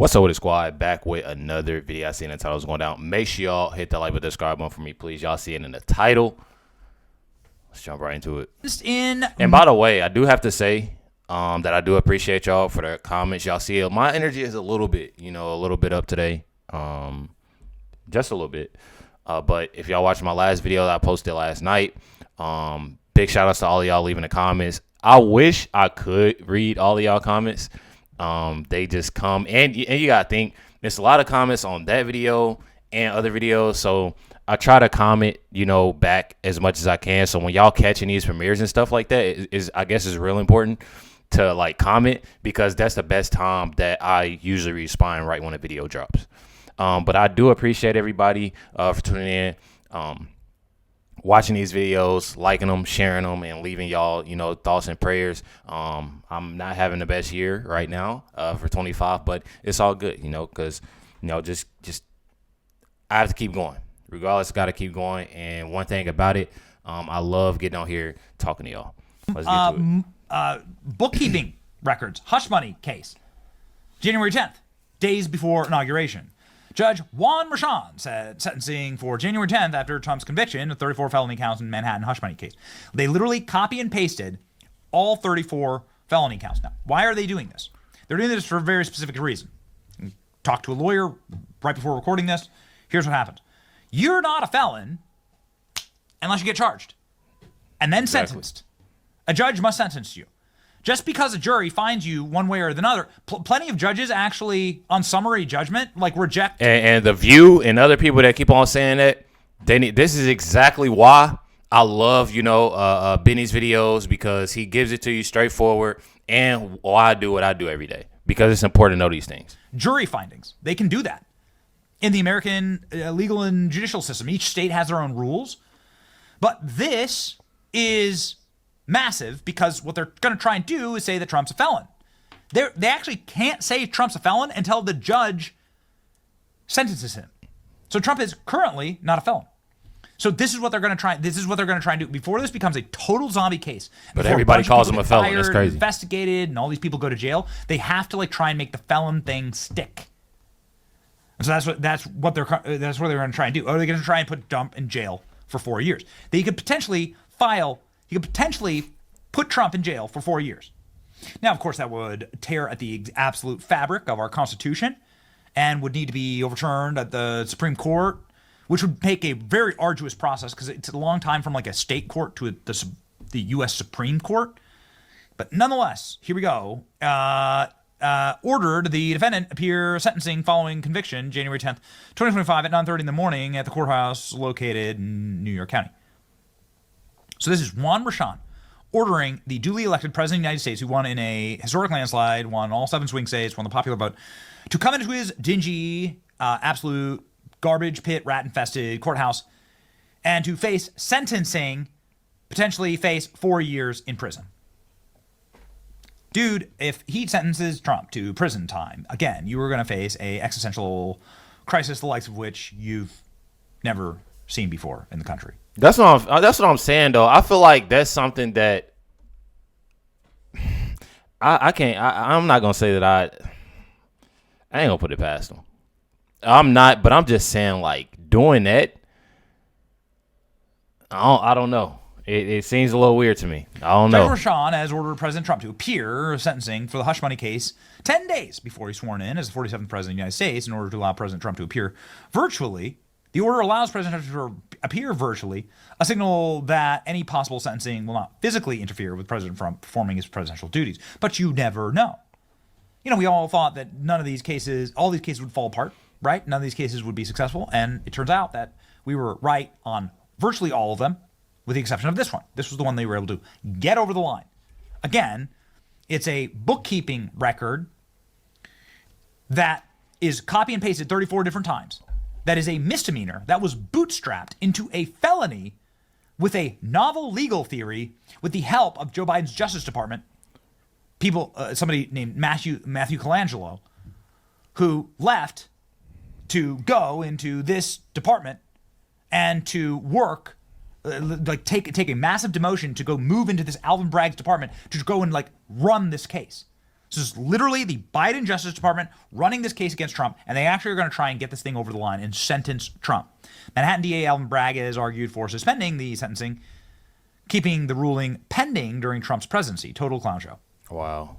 What's up with the squad? Back with another video. I seen the title was going down. Make sure y'all hit the like and subscribe button for me, please. Y'all see it in the title. Let's jump right into it. And by the way, I do have to say that I do appreciate y'all for the comments. Y'all see it. My energy is a little bit up today. Just a little bit. But if y'all watched my last video that I posted last night, big shout outs to all of y'all leaving the comments. I wish I could read all of y'all comments. They just come and you gotta think there's a lot of comments on that video and other videos, so I try to comment back as much as I can. So when y'all catching these premieres and stuff like that, I guess is real important to like comment, because that's the best time that I usually respond right when a video drops. But I do appreciate everybody for tuning in, watching these videos, liking them, sharing them, and leaving y'all, thoughts and prayers. I'm not having the best year right now for 25, but it's all good, because, just I have to keep going. Regardless, got to keep going. And one thing about it, I love getting on here talking to y'all. Let's get to it. Bookkeeping records, hush money case, January 10th, days before inauguration. Judge Juan Merchan said sentencing for January 10th after Trump's conviction of 34 felony counts in Manhattan hush money case. They literally copy and pasted all 34 felony counts. Now, why are they doing this? They're doing this for a very specific reason. Talk to a lawyer right before recording this. Here's what happens. You're not a felon unless you get charged and then sentenced. A judge must sentence you. Just because a jury finds you one way or another, plenty of judges actually, on summary judgment, reject. And The View and other people that keep on saying that, this is exactly why I love, Benny's videos, because he gives it to you straightforward, and why I do what I do every day, because it's important to know these things. Jury findings, they can do that. In the American legal and judicial system, each state has their own rules, but this is massive, because what they're going to try and do is say that Trump's a felon. They actually can't say Trump's a felon until the judge sentences him. So Trump is currently not a felon. So this is what they're going to try. This is what they're going to try and do before this becomes a total zombie case. But everybody calls him a felon. That's crazy. Investigated, and all these people go to jail. They have to try and make the felon thing stick. And so that's what they're going to try and do. Are they going to try and put Trump in jail for 4 years? They could potentially put Trump in jail for 4 years. Now, of course, that would tear at the absolute fabric of our Constitution and would need to be overturned at the Supreme Court, which would make a very arduous process, because it's a long time from a state court to the U.S. Supreme Court. But nonetheless, here we go. Ordered the defendant appear sentencing following conviction January 10th, 2025 at 9:30 in the morning at the courthouse located in New York County. So this is Juan Merchan ordering the duly elected president of the United States, who won in a historic landslide, won all 7 swing states, won the popular vote, to come into his dingy, absolute garbage pit, rat-infested courthouse, and to face sentencing, potentially face 4 years in prison. Dude, if he sentences Trump to prison time, again, you are going to face a existential crisis, the likes of which you've never seen before in the country. That's what I'm saying, though. I feel like that's something that I can't. I'm not gonna say that I ain't gonna put it past them. I'm not, but I'm just saying, doing that. I don't know. It seems a little weird to me. I don't know. Judge Merchan has ordered President Trump to appear sentencing for the hush money case 10 days before he's sworn in as the 47th president of the United States, in order to allow President Trump to appear virtually. The order allows President Trump to appear virtually, a signal that any possible sentencing will not physically interfere with President Trump performing his presidential duties. But you never know. We all thought that all these cases would fall apart, right? None of these cases would be successful. And it turns out that we were right on virtually all of them, with the exception of this one. This was the one they were able to get over the line. Again, it's a bookkeeping record that is copy and pasted 34 different times. That is a misdemeanor that was bootstrapped into a felony with a novel legal theory with the help of Joe Biden's Justice Department. Somebody named Matthew Colangelo, who left to go into this department and to work, take a massive demotion to go move into this Alvin Bragg's department to go and run this case. This is literally the Biden Justice Department running this case against Trump, and they actually are going to try and get this thing over the line and sentence Trump. Manhattan DA Alvin Bragg has argued for suspending the sentencing, keeping the ruling pending during Trump's presidency. Total clown show. Wow.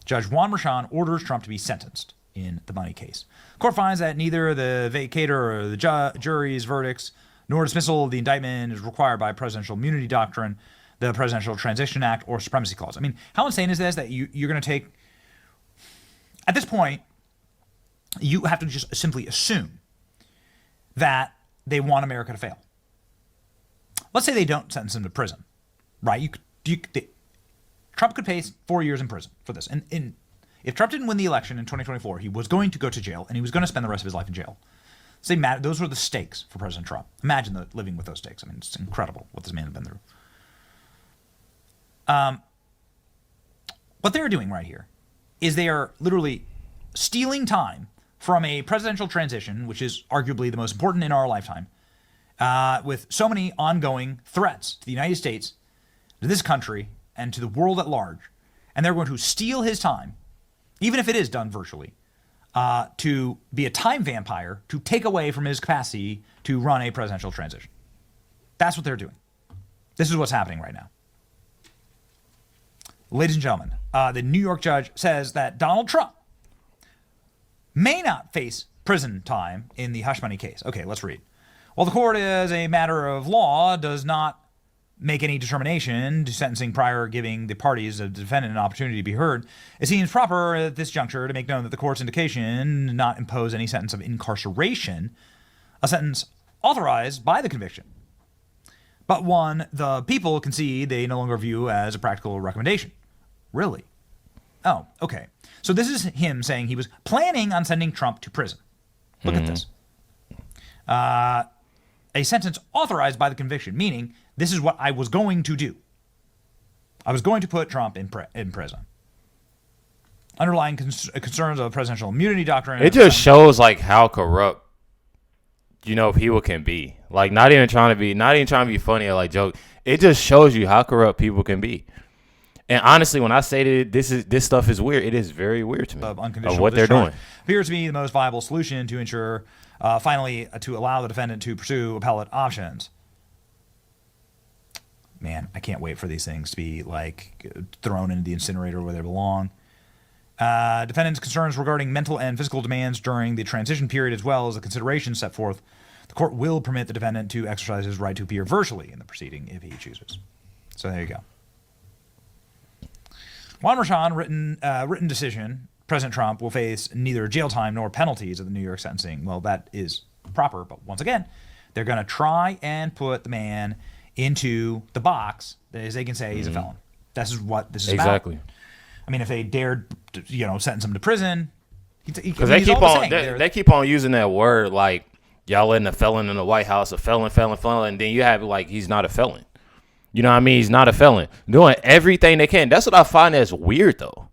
Judge Juan Merchan orders Trump to be sentenced in the money case. Court finds that neither the vacator or the jury's verdicts nor dismissal of the indictment is required by presidential immunity doctrine, the Presidential Transition Act, or Supremacy Clause. I mean, how insane is this that you're going to take... At this point, you have to just simply assume that they want America to fail. Let's say they don't sentence him to prison, right? Trump could face 4 years in prison for this. And if Trump didn't win the election in 2024, he was going to go to jail, and he was going to spend the rest of his life in jail. Those were the stakes for President Trump. Imagine living with those stakes. I mean, it's incredible what this man has been through. What they're doing right here is they are literally stealing time from a presidential transition, which is arguably the most important in our lifetime, with so many ongoing threats to the United States, to this country, and to the world at large. And they're going to steal his time, even if it is done virtually, to be a time vampire, to take away from his capacity to run a presidential transition. That's what they're doing. This is what's happening right now. Ladies and gentlemen, the New York judge says that Donald Trump may not face prison time in the hush money case. Okay, let's read. While the court, as a matter of law, does not make any determination to sentencing prior giving the parties of the defendant an opportunity to be heard, it seems proper at this juncture to make known that the court's indication not impose any sentence of incarceration, a sentence authorized by the conviction, but one the people concede they no longer view as a practical recommendation. Really? Oh, okay. So this is him saying he was planning on sending Trump to prison. Look at this. A sentence authorized by the conviction, meaning this is what I was going to do. I was going to put Trump in prison. Underlying concerns of presidential immunity doctrine. It just shows like how corrupt, people can be. Like not even trying to be funny or like joke. It just shows you how corrupt people can be. And honestly, when I say that this stuff is weird, it is very weird to me of what they're doing. Appears to be the most viable solution to ensure, finally, to allow the defendant to pursue appellate options. Man, I can't wait for these things to be like thrown into the incinerator where they belong. Defendant's concerns regarding mental and physical demands during the transition period, as well as the considerations set forth. The court will permit the defendant to exercise his right to appear virtually in the proceeding if he chooses. So there you go. Juan Merchan, written decision, President Trump will face neither jail time nor penalties of the New York sentencing. Well, that is proper, but once again, they're going to try and put the man into the box that is they can say he's a felon. This is what this is exactly about. I mean, if they dared, sentence him to prison, because they keep on using that word like y'all letting a felon in the White House, a felon, and then you have like he's not a felon. You know what I mean? He's not a felon. Doing everything they can. That's what I find that's weird, though.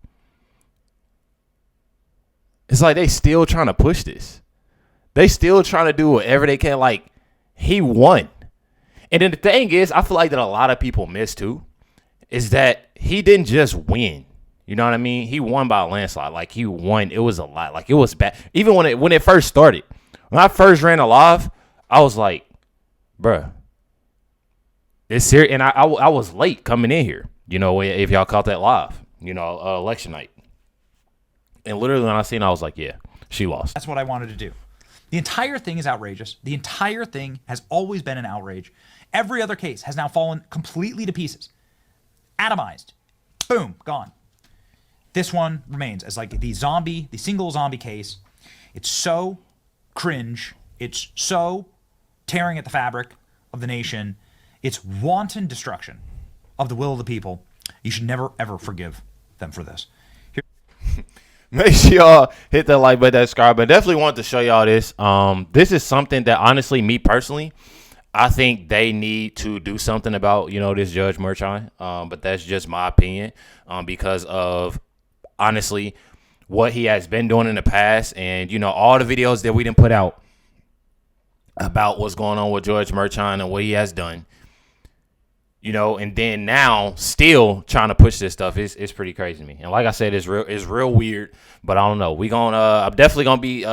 It's like they still trying to push this. They still trying to do whatever they can. Like, he won. And then the thing is, I feel like that a lot of people miss, too, is that he didn't just win. You know what I mean? He won by a landslide. Like, he won. It was a lot. Like, it was bad. Even when it first started. When I first ran a live, I was like, bruh. It's serious, and I was late coming in here, if y'all caught that live, election night. And literally when I seen it, I was like, yeah, she lost. That's what I wanted to do. The entire thing is outrageous. The entire thing has always been an outrage. Every other case has now fallen completely to pieces. Atomized. Boom, gone. This one remains as like the single zombie case. It's so cringe. It's so tearing at the fabric of the nation. It's wanton destruction of the will of the people. You should never, ever forgive them for this. Make sure y'all hit that like button, that subscribe button. Definitely want to show y'all this. This is something that, honestly, me personally, I think they need to do something about, this Judge Merchan. But that's just my opinion because of, honestly, what he has been doing in the past. And, all the videos that we didn't put out about what's going on with Judge Merchan and what he has done. you know, and then now still trying to push this stuff is pretty crazy to me. And like I said, it's real weird, but I don't know. I'm definitely gonna be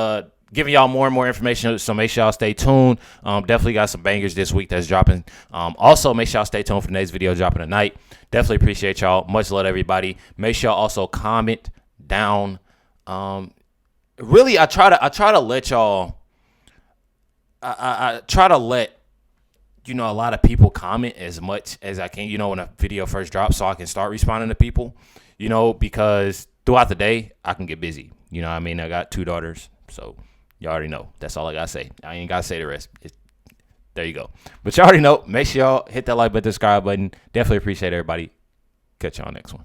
giving y'all more and more information, so make sure y'all stay tuned. Definitely got some bangers this week that's dropping. Also, make sure y'all stay tuned for the next video dropping tonight. Definitely appreciate y'all. Much love, everybody. Make sure y'all also comment down. Really, I try to let y'all. I try to let, you know, a lot of people comment as much as I can, you know, when a video first drops, so I can start responding to people, you know, because throughout the day I can get busy. You know what I mean? I got 2 daughters, so you already know. That's all I gotta say. I ain't gotta say the rest. There you go. But you already know. Make sure y'all hit that like button, subscribe button. Definitely appreciate everybody. Catch y'all next one.